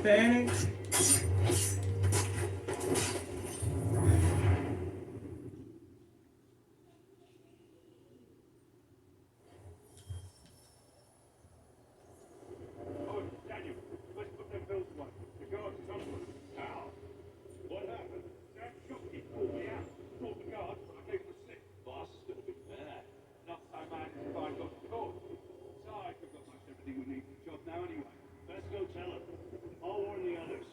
Thanks. Oh, Daniel, let's put them bills away. The guards is on us. How? What happened? That jockey pulled me out. Called the guards, but I gave him a slip. Boss is going to be there. Not so bad if I got caught. Besides, we've got most everything we need for the job now anyway. Let's go tell him. I'll warn the others.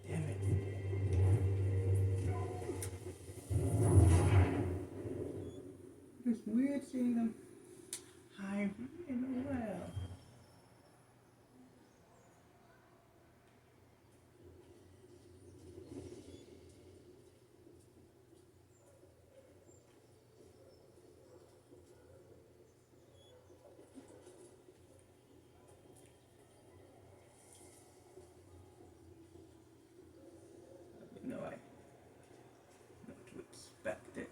Damn it. It's weird seeing them hide in the well. No, I not to expect it.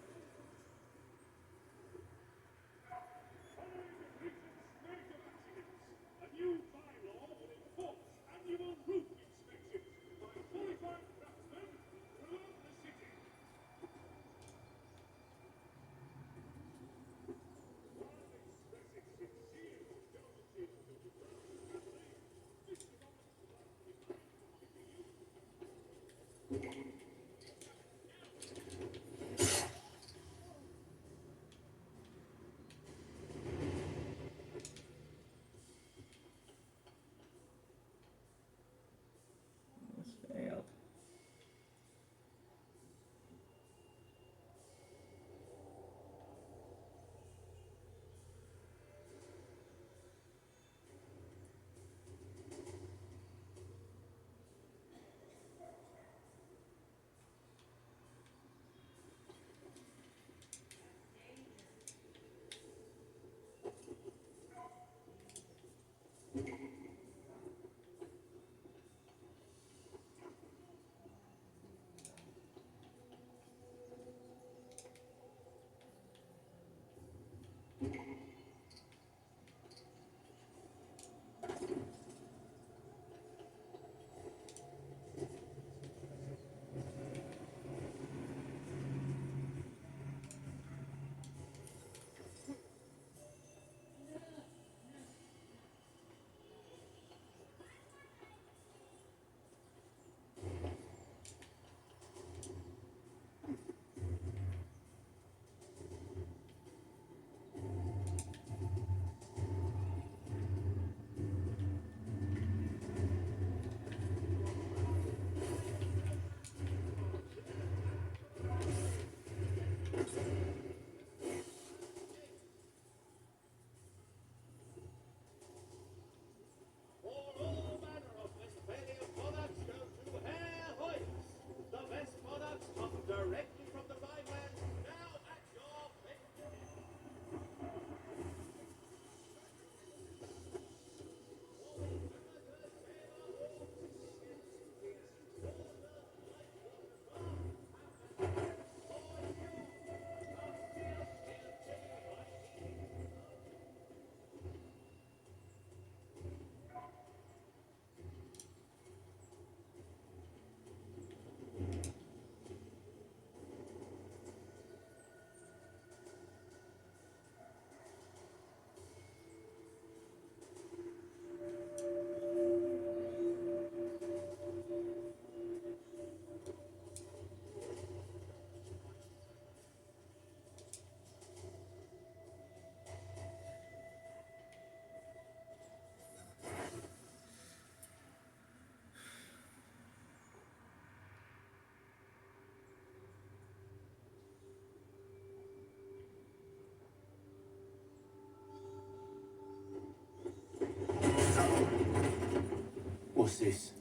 this?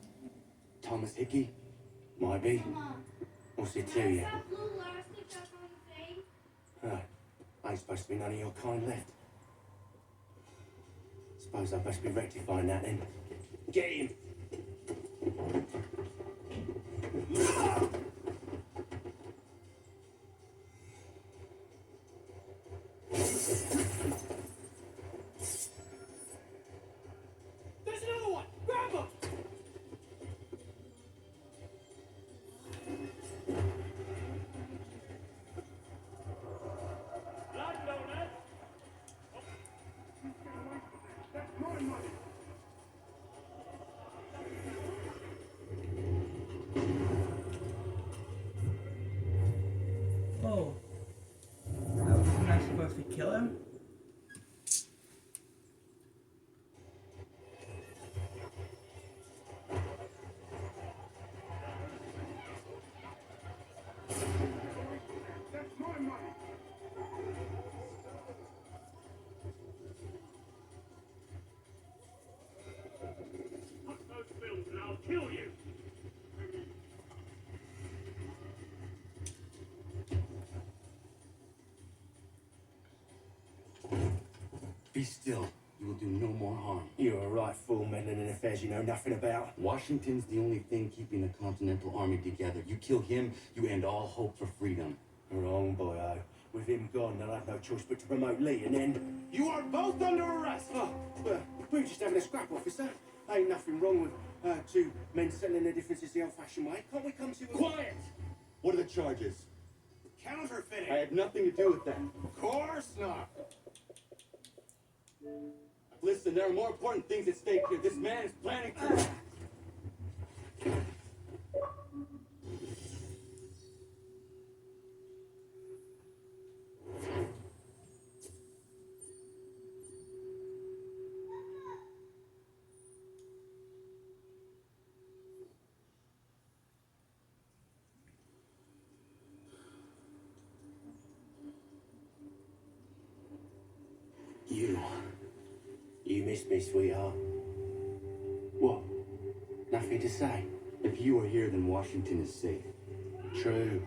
Thomas Hickey? Might be. What's it to you? Right. Ain't supposed to be none of your kind left. Suppose I best be rectifying that then. Get him! There's another one! Grab him! Landowner! That's my money! Oh. Wasn't I supposed to kill him? That's my money! Put those bills and I'll kill you! Be still. You will do no more harm. You're a right fool meddling in affairs you know nothing about. Washington's the only thing keeping the Continental Army together. You kill him, you end all hope for freedom. Wrong, boyo. With him gone, they'll have no choice but to promote Lee, and then... You are both under arrest! Oh, well, we were just having a scrap, officer. Ain't nothing wrong with two men settling their differences the old-fashioned way. Can't we come to a... Quiet! What are the charges? Counterfeiting! I had nothing to do with that. Of course not! Listen, there are more important things at stake here. This man is planning to... You miss me, sweetheart. What? Nothing to say? If you are here, then Washington is safe. True.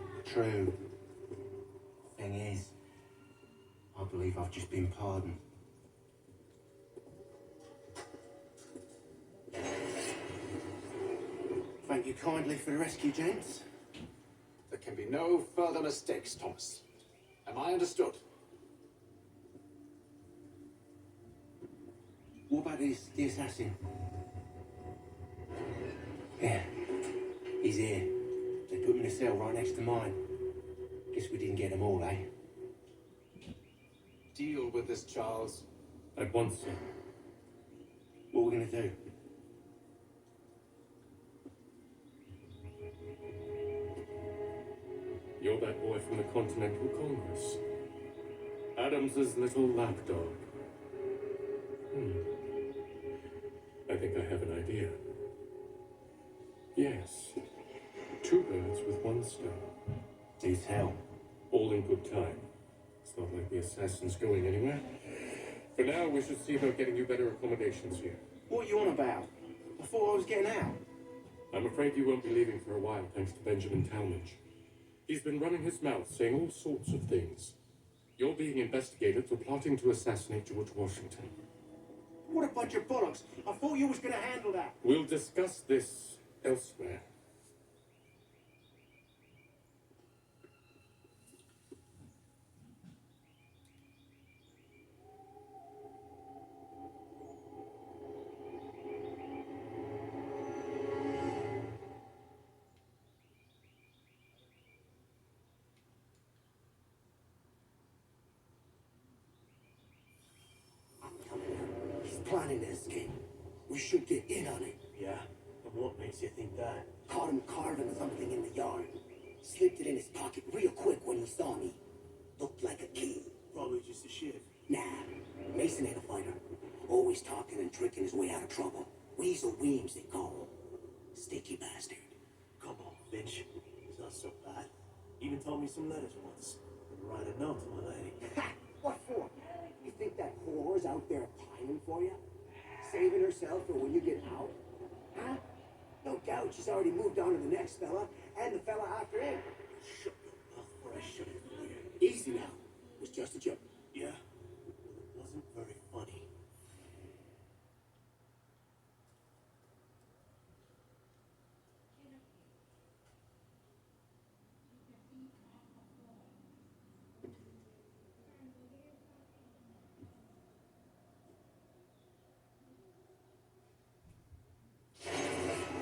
Thing is, I believe I've just been pardoned. Thank you kindly for the rescue, gents. There can be no further mistakes, Thomas. Am I understood? What about the assassin? Yeah, he's here. They put him in a cell right next to mine. Guess we didn't get them all, eh? Deal with this, Charles. At once, sir. What are we gonna do? You're that boy from the Continental Congress. Adams's little lapdog. I think I have an idea. Yes. Two birds with one stone. Do tell. All in good time. It's not like the assassin's going anywhere. For now, we should see about getting you better accommodations here. What are you on about? I thought I was getting out. I'm afraid you won't be leaving for a while, thanks to Benjamin Talmadge. He's been running his mouth, saying all sorts of things. You're being investigated for plotting to assassinate George Washington. What a bunch of bollocks. I thought you was gonna handle that. We'll discuss this elsewhere. He's planning to escape. We should get in on it. Yeah? And what makes you think that? Caught him carving something in the yard. Slipped it in his pocket real quick when he saw me. Looked like a key. Probably just a shiv. Nah, Mason ain't a fighter. Always talking and tricking his way out of trouble. Weasel Weems, they call him. Sticky bastard. Come on, Finch. It's not so bad. Even told me some letters once. And write a note to my lady. Ha! What for? You think that whore's out there pining for you? Saving herself for when you get out? Huh? No doubt she's already moved on to the next fella, and the fella after him. Shut your mouth or I shut it for you. Easy now. It was just a joke. Yeah, but it wasn't very funny.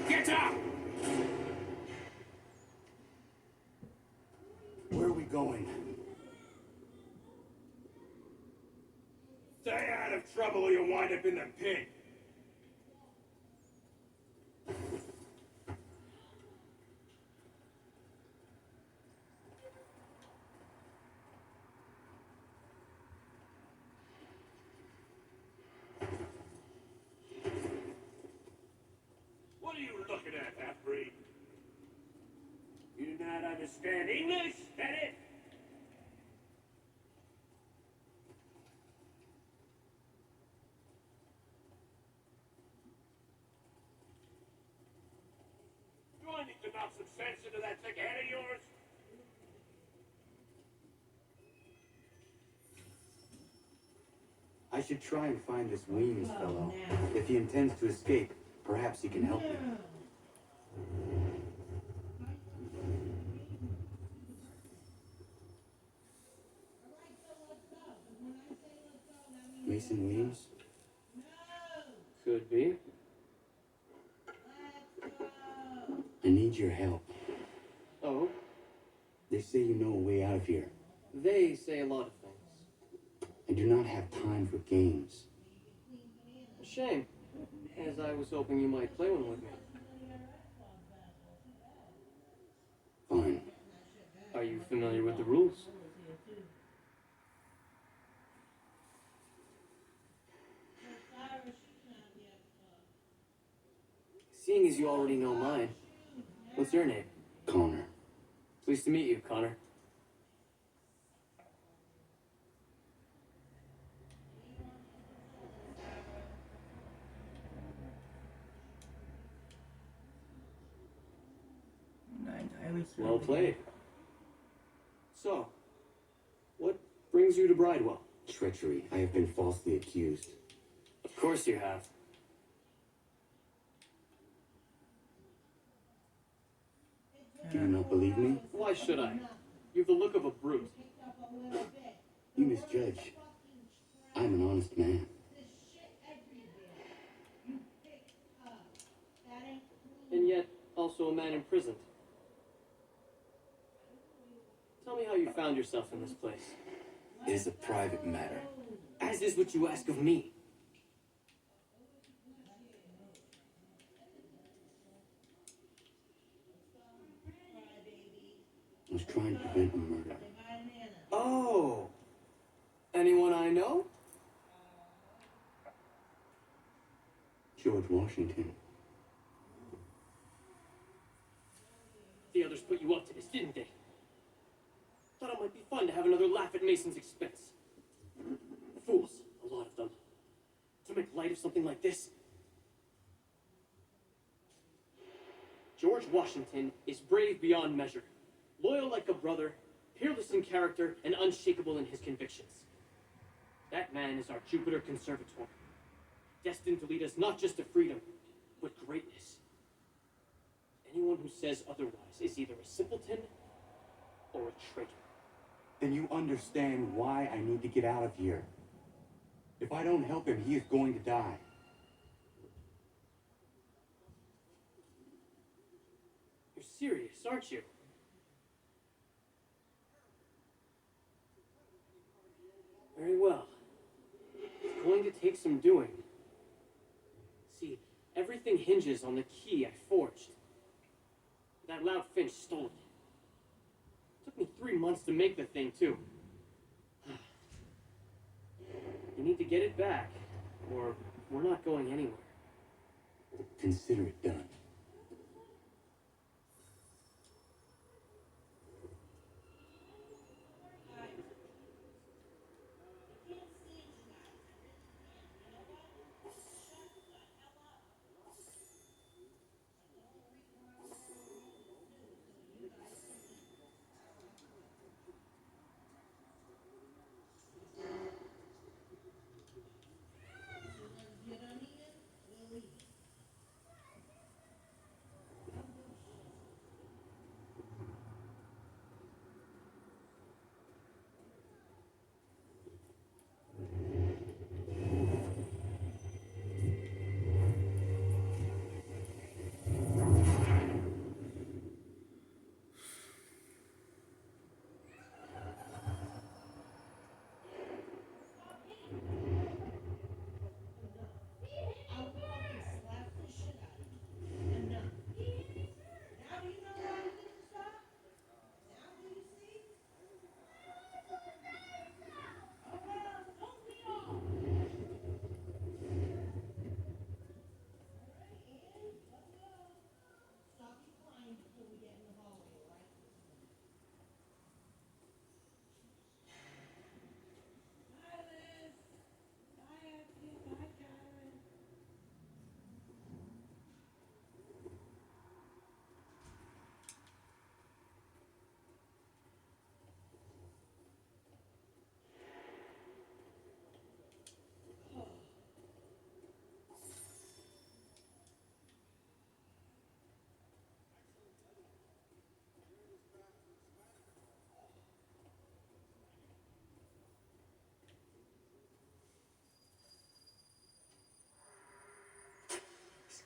Get up! Where are we going? Stay out of trouble or you'll wind up in the pit. What are you looking at, half-breed? You do not understand English, that it? Do I need to knock some sense into that thick head of yours? I should try and find this Weems fellow. If he intends to escape, perhaps he can help me. Mason Weems? Could be. I need your help. Oh, They say you know a way out of here. they say a lot of things. I do not have time for games. A shame, as I was hoping you might play one with me. Fine. Are you familiar with the rules? Seeing as you already know mine, what's your name? Connor. Pleased to meet you, Connor. Well played. So, what brings you to Bridewell? Treachery. I have been falsely accused. Of course you have. Do you not believe me? Why should I? You've the look of a brute. You misjudge. I'm an honest man. And yet, also a man imprisoned. Tell me how you found yourself in this place. It is a private matter. As is what you ask of me. I was trying to prevent a murder. Oh! Anyone I know? George Washington. The others put you up to this, didn't they? Thought it might be fun to have another laugh at Mason's expense. Fools, a lot of them. To make light of something like this. George Washington is brave beyond measure, loyal like a brother, peerless in character, and unshakable in his convictions. That man is our Jupiter Conservator, destined to lead us not just to freedom, but greatness. Anyone who says otherwise is either a simpleton or a traitor. Then you understand why I need to get out of here. If I don't help him, he is going to die. You're serious, aren't you? Very well. It's going to take some doing. See, everything hinges on the key I forged. That loud Finch stole it. Took me 3 months to make the thing, too. You need to get it back, or we're not going anywhere. Consider it done.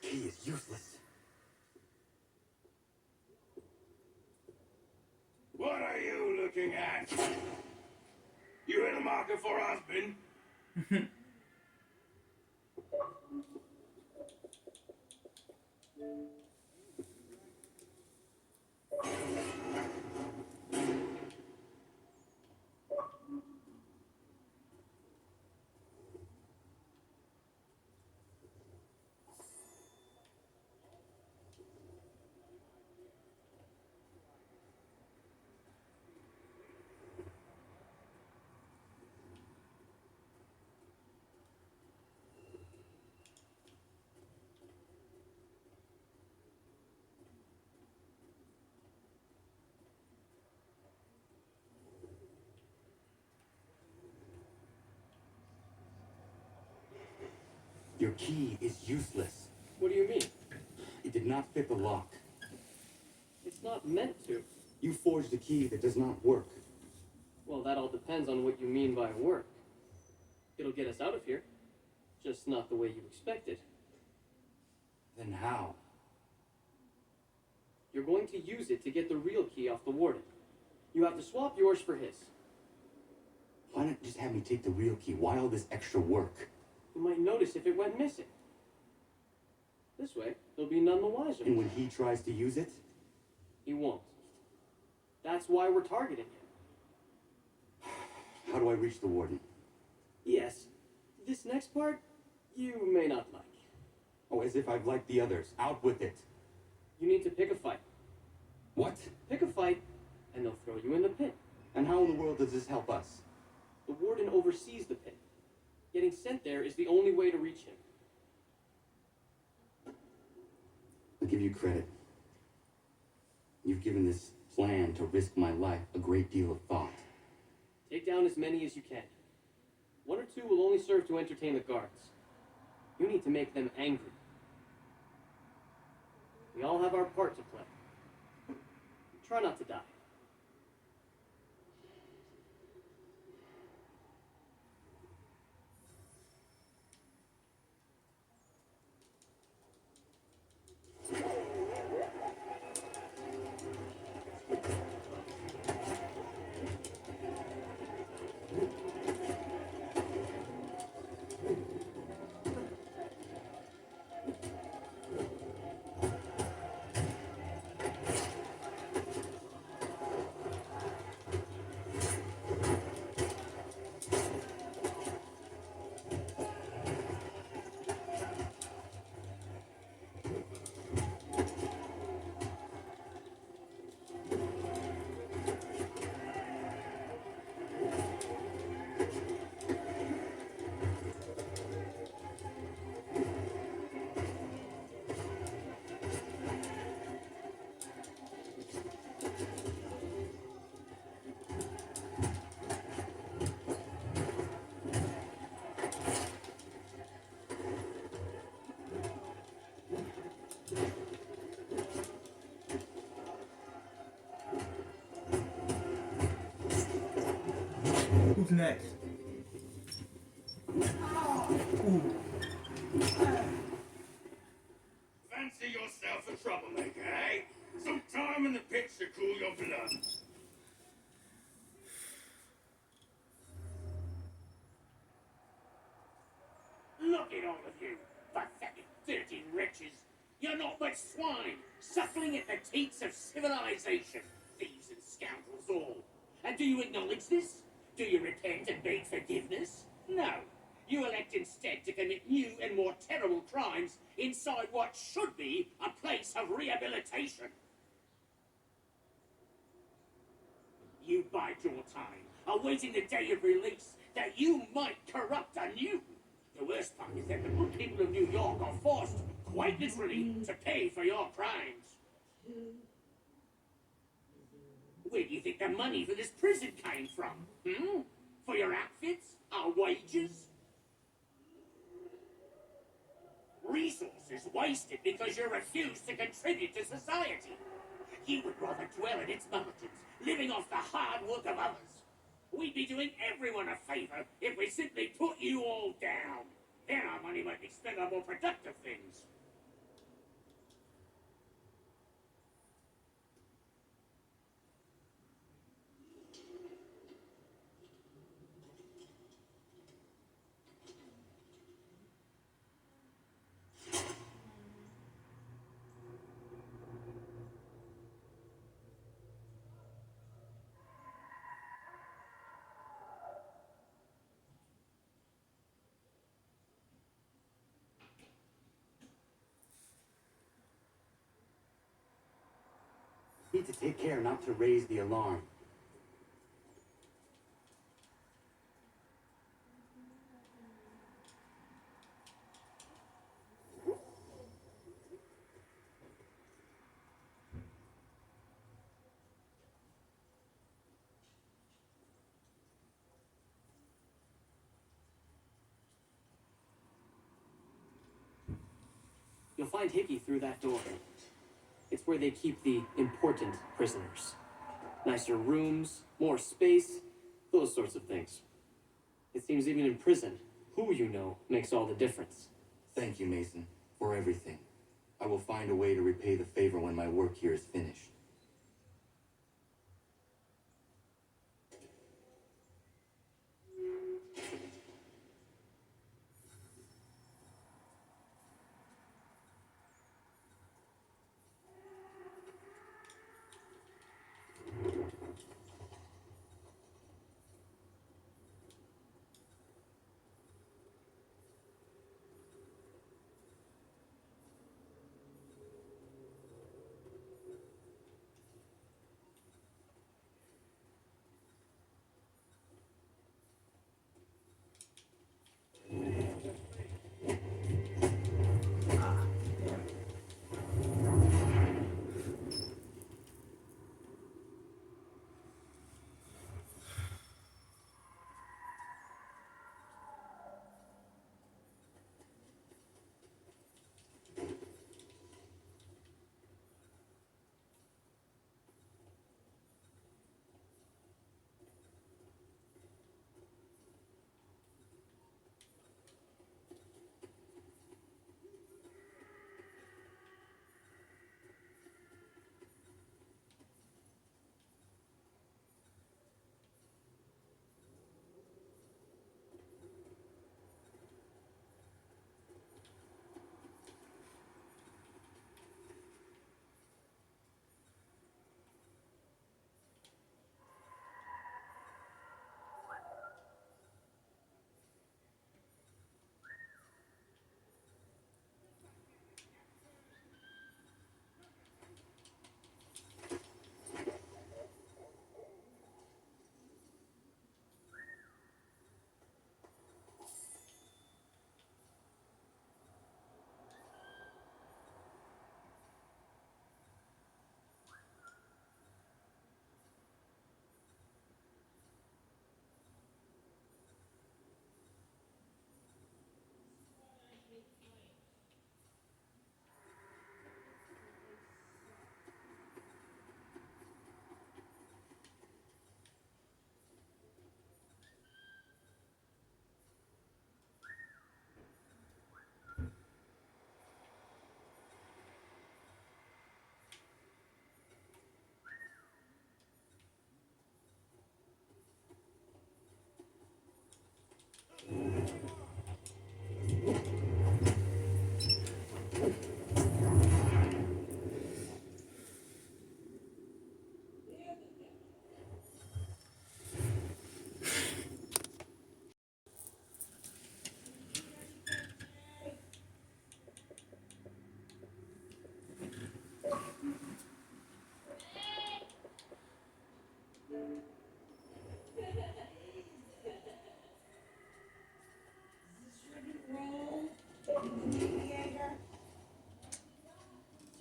Key is useless. What are you looking at? You in the market for a husband? Your key is useless. What do you mean? It did not fit the lock. It's not meant to. You forged a key that does not work. Well, that all depends on what you mean by work. It'll get us out of here. Just not the way you expected. Then how? You're going to use it to get the real key off the warden. You have to swap yours for his. Why not just have me take the real key? Why all this extra work? You might notice if it went missing. This way, they'll be none the wiser. And when he tries to use it? He won't. That's why we're targeting him. How do I reach the warden? Yes, this next part, you may not like. Oh, as if I've liked the others. Out with it. You need to pick a fight. What? Pick a fight, and they'll throw you in the pit. And how in the world does this help us? The warden oversees the pit. Getting sent there is the only way to reach him. I'll give you credit. You've given this plan to risk my life a great deal of thought. Take down as many as you can. One or two will only serve to entertain the guards. You need to make them angry. We all have our part to play. Try not to die. Who's next? Ooh. Fancy yourself a troublemaker, eh? Some time in the pits to cool your blood. Look at all of you, pathetic, dirty wretches. You're not but swine, suckling at the teats of civilization. Thieves and scoundrels all. And do you acknowledge this? Do you repent and beg forgiveness? No. You elect instead to commit new and more terrible crimes inside what should be a place of rehabilitation. You bide your time, awaiting the day of release, that you might corrupt anew. The worst part is that the good people of New York are forced, quite literally, to pay for your crimes. Where do you think the money for this prison came from? For your outfits? Our wages? Resources wasted because you refuse to contribute to society. You would rather dwell in its margins, living off the hard work of others. We'd be doing everyone a favor if we simply put you all down. Then our money might be spent on more productive things. Need to take care not to raise the alarm. You'll find Hickey through that door. It's where they keep the important prisoners. Nicer rooms, more space, those sorts of things. It seems even in prison, who you know makes all the difference. Thank you, Mason, for everything. I will find a way to repay the favor when my work here is finished.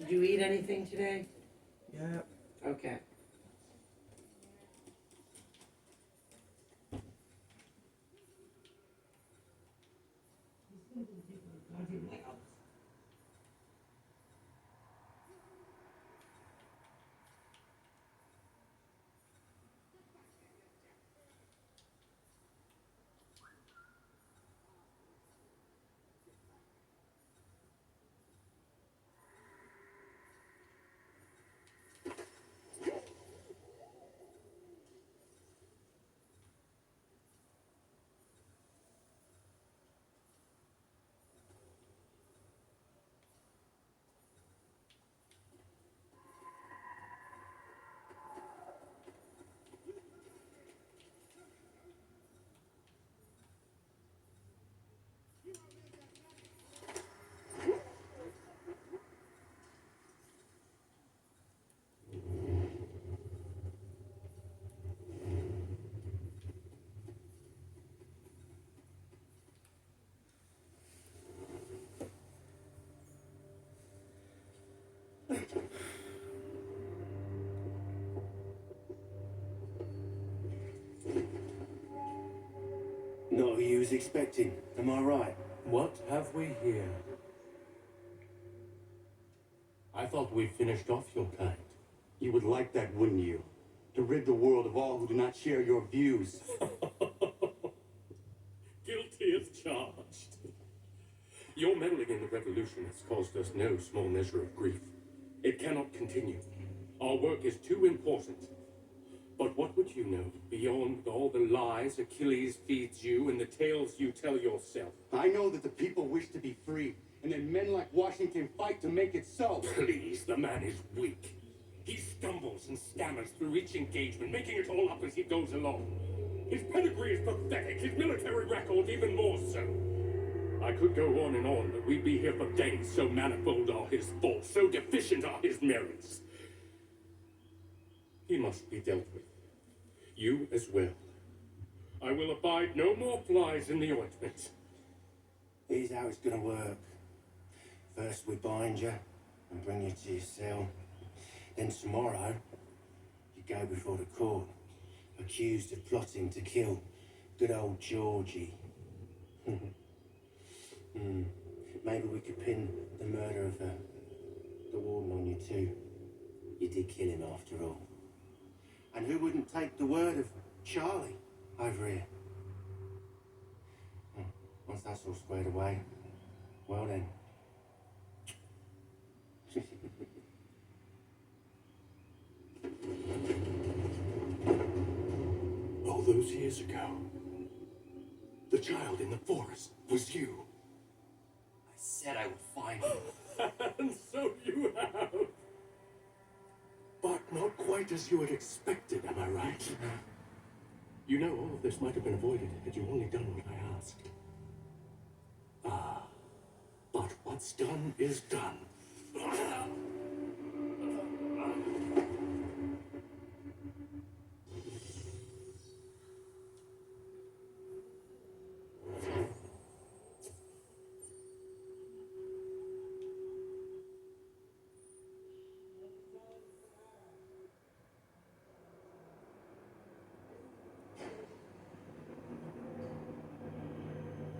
Did you eat anything today? Yeah. Okay. you was expecting. Am I right? What have we here? I thought we finished off your kind. You would like that, wouldn't you? To rid the world of all who do not share your views. Guilty as charged. Your meddling in the revolution has caused us no small measure of grief. It cannot continue. Our work is too important. But what would you know beyond all the lies Achilles feeds you and the tales you tell yourself? I know that the people wish to be free, and that men like Washington fight to make it so. Please, the man is weak. He stumbles and stammers through each engagement, making it all up as he goes along. His pedigree is pathetic, his military record even more so. I could go on and on, but we'd be here for days, so manifold are his faults, so deficient are his merits. He must be dealt with. You as well. I will abide no more flies in the ointment. Here's how it's gonna work. First we bind you and bring you to your cell. Then tomorrow, you go before the court, accused of plotting to kill good old Georgie. Maybe we could pin the murder of the warden on you too. You did kill him after all. And who wouldn't take the word of Charlie over here? Once that's all squared away, well then. All those years ago, the child in the forest was you. I said I would find you. And so you have. But not quite as you had expected, am I right? You know, all of this might have been avoided had you only done what I asked. But what's done is done.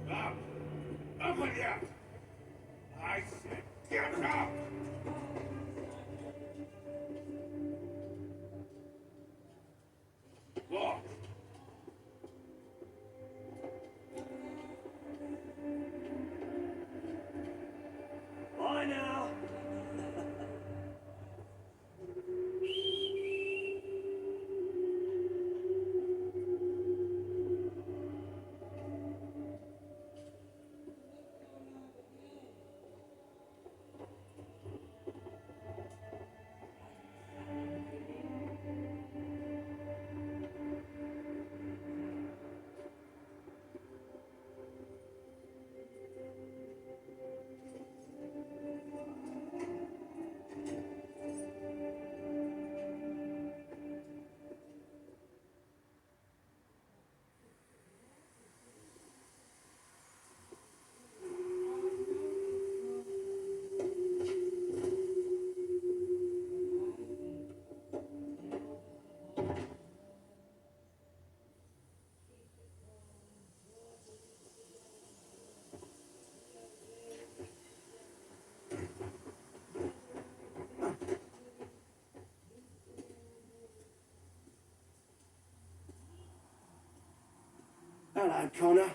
Up! Up with you! I said, get up! Walk! Bye now. Hello, Connor.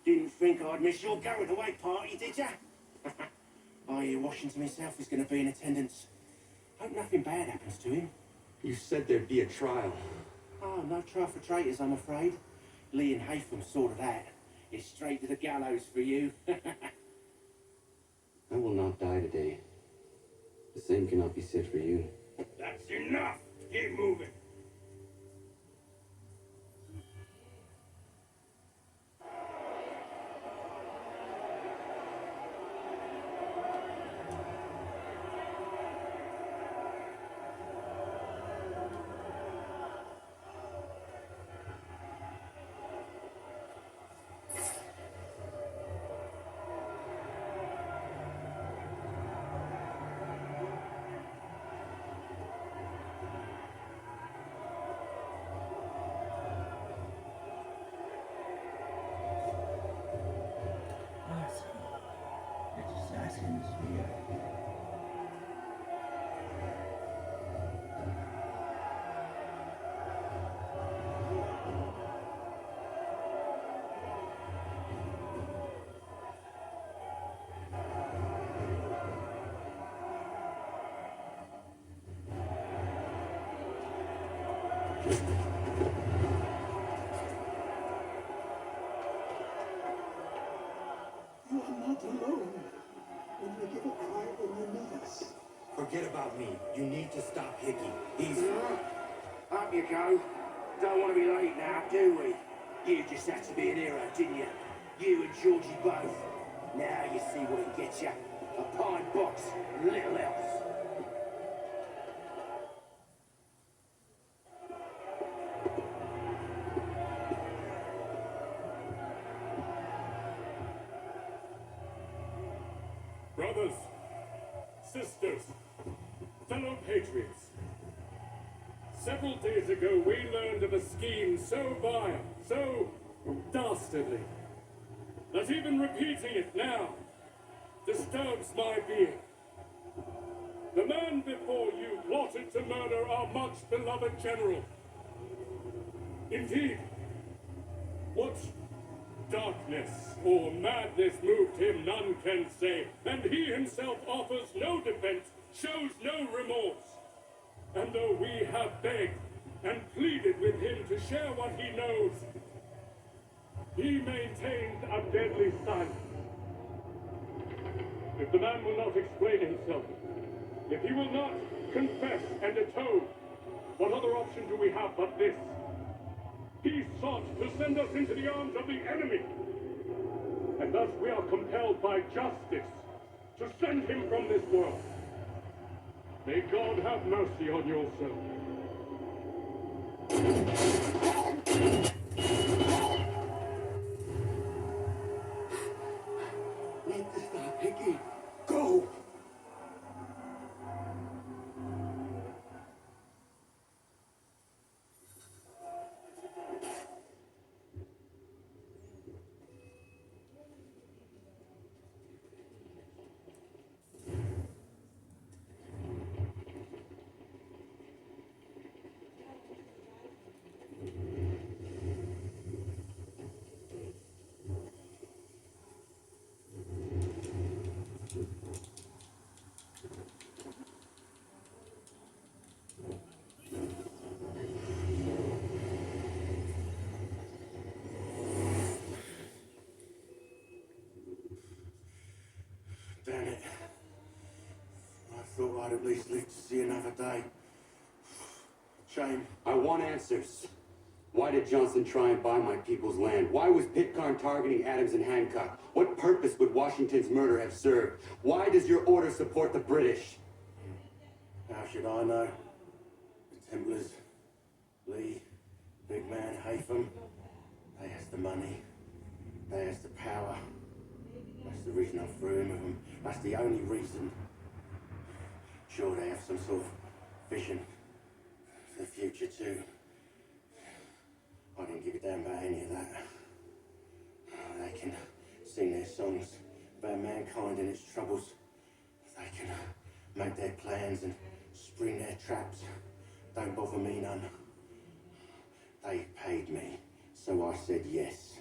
Didn't think I'd miss your going away party, did ya? I hear Washington himself is going to be in attendance. Hope nothing bad happens to him. You said there'd be a trial. Oh, no trial for traitors, I'm afraid. Lee and Haytham saw to that. It's straight to the gallows for you. I will not die today. The same cannot be said for you. That's enough! Keep moving! You are not alone. When you give a cry when you need us. Forget about me. You need to stop Hickey. He's... Up you go. Don't want to be late now, do we? You just had to be an hero, didn't you? You and Georgie both. Now you see what it gets you. A pine box, little else. Brothers, sisters, fellow patriots. Several days ago we learned of a scheme so vile, so dastardly, that even repeating it now disturbs my being. The man before you plotted to murder our much beloved general. Indeed, what darkness or madness moved him, none can say, and he himself offers no defense, shows no remorse. And though we have begged and pleaded with him to share what he knows, he maintained a deadly silence. If the man will not explain himself, if he will not confess and atone, what other option do we have but this? He sought to send us into the arms of the enemy, and thus we are compelled by justice to send him from this world. May God have mercy on your soul. Need to stop Hickey. Go! Damn it. I thought I'd at least live to see another day. Shame. I want answers. Why did Johnson try and buy my people's land? Why was Pitcairn targeting Adams and Hancock? What purpose would Washington's murder have served? Why does your order support the British? How should I know? The Templars, Lee, big man Haytham, they has the money, they has the power. That's the reason I threw him with them. That's the only reason. Sure, they have some sort of vision for the future too. I didn't give a damn about any of that. They can sing their songs about mankind and its troubles. They can make their plans and spring their traps. Don't bother me none. They paid me, so I said yes.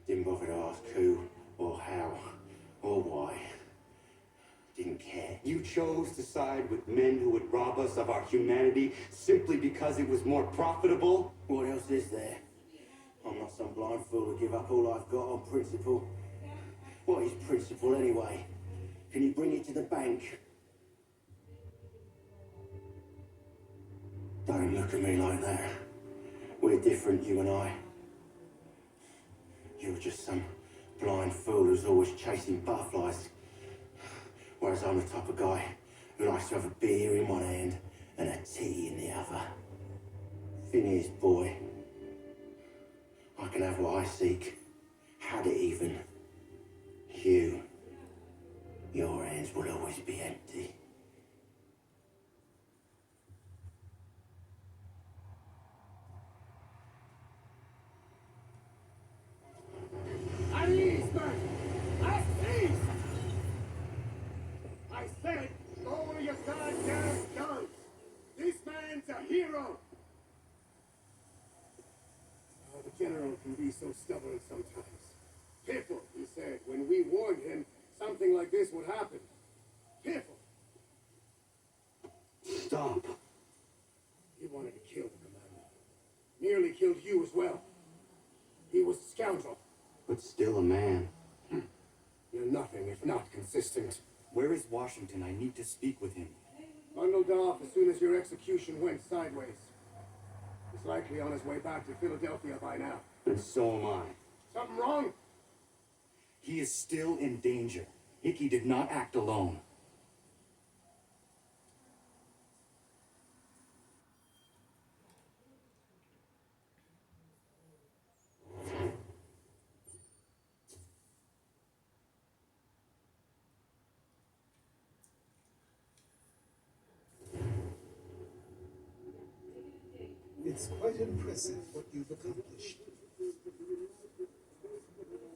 Didn't bother to ask who, or how, or why. Didn't care. You chose to side with men who would rob us of our humanity simply because it was more profitable? What else is there? I'm not some blind fool to give up all I've got on principle. What is principle anyway? Can you bring it to the bank? Don't look at me like that. We're different, you and I. You're just some blind fool who's always chasing butterflies. Whereas I'm the type of guy who likes to have a beer in one hand and a tea in the other. Thing is, boy, I can have what I seek. Had it even. Your hands will always be empty. At ease, man! At ease! I said, lower your goddamn guns! This man's a hero! Oh, the general can be so stubborn sometimes. Careful, he said, when we warned him something like this would happen. Careful! Stop. He wanted to kill Nearly killed you as well. He was a scoundrel. But still a man. You're nothing if not consistent. Where is Washington? I need to speak with him. Bundled off as soon as your execution went sideways. He's likely on his way back to Philadelphia by now. And so am I. Something wrong? He is still in danger. Hickey did not act alone. It's quite impressive what you've accomplished.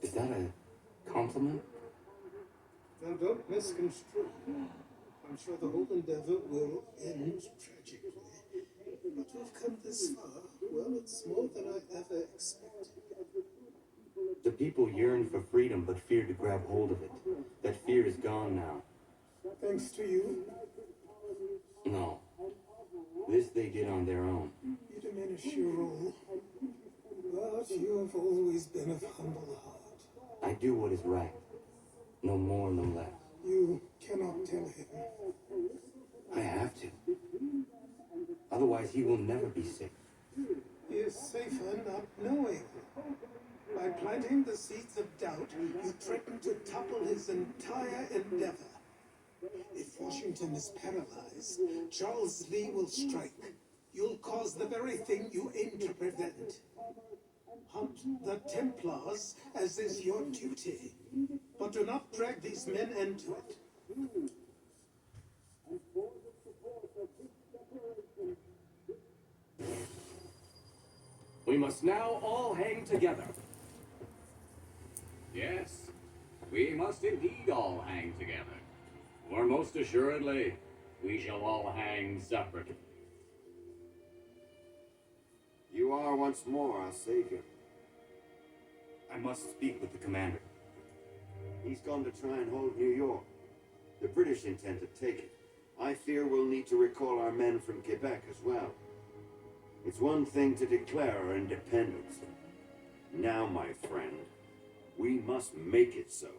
Is that a compliment? Now, don't misconstrue. I'm sure the whole endeavor will end tragically. But to have come this far, well, it's more than I ever expected. The people yearn for freedom but fear to grab hold of it. That fear is gone now. Thanks to you, No. This they did on their own. you diminish your role. But you have always been of humble heart. I do what is right. No more, no less. You cannot tell him. I have to. Otherwise, he will never be safe. He is safer not knowing. By planting the seeds of doubt, you threaten to topple his entire endeavor. If Washington is paralyzed, Charles Lee will strike. You'll cause the very thing you aim to prevent. Hunt the Templars, as is your duty. But do not drag these men into it. We must now all hang together. Yes, we must indeed all hang together. Or most assuredly, we shall all hang separately. You are once more our savior. I must speak with the commander. He's gone to try and hold New York. The British intend to take it. I fear we'll need to recall our men from Quebec as well. It's one thing to declare our independence. Now, my friend, we must make it so.